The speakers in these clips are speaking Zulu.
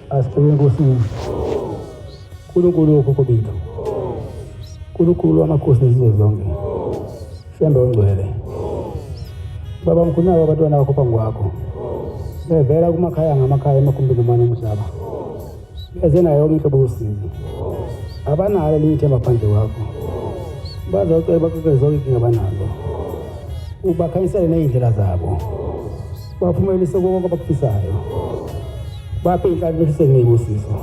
Asibheke enkosini. uNkulunkulu okhokho bethu. uNkulunkulu wamakhosi nezizwe zonke. Shembe ongcwele. Baba mkhulu nabo abantwana bakho phambi kwakho. Bevela kumakhaya ngamakhaya emagumbini omane omhlaba. Beze nayo yonke inhlobo yosizi. Abanalo lithemba phandle kwakho. Bazocela baqoqe zonke inkinga abanazo. Ubakhanyisele nezindlela zabo. Baphumelelise konke abakufisayo. Baphe inhlanhla befise nebusiso.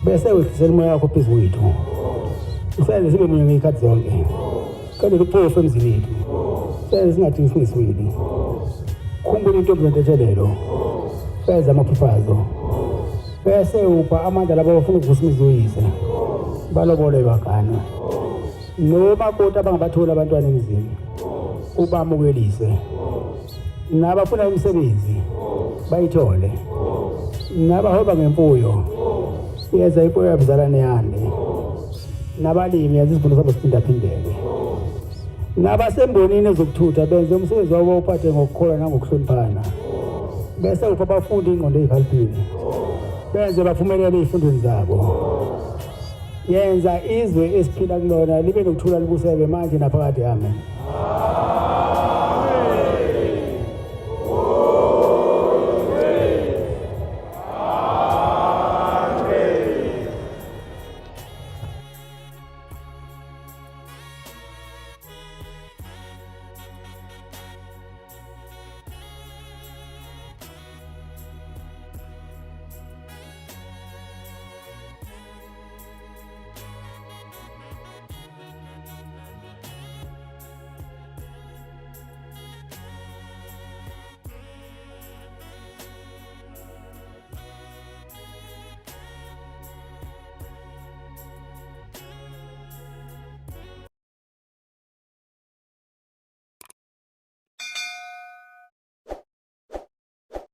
Bese wehlisela umoya wakho phezu kwethu. Usenze sibe munye ngezikhathi zonke. Kanti uphofu emzini wethu. Senze singadingi singesweli. Khumbula intombi zentethelelo. Beza amaphuphazo. Bese upha amandla labo abafuna ukuvusa imizoyise. Balobole bagana. Noma kodwa abangabathola abantwana emzini. Ubamukelise. Nabafuna umsebenzi bayithole. Nabahoba ngemfuyo. Yeza imfuyo yabuzalane yande. Nabalimi yazi isivuno sabo siphindaphindeke. Nabasembonini ezokuthutha benze umsebenzi wabo uphathe ngokukholwa nangokuhloniphana. Bese upha abafundi ingqondo ezikhaliphile. Benze baphumelele ezifundweni zabo. Yenza izwe esiphila kulona libe nokuthula libuseke manje naphakade. Amen.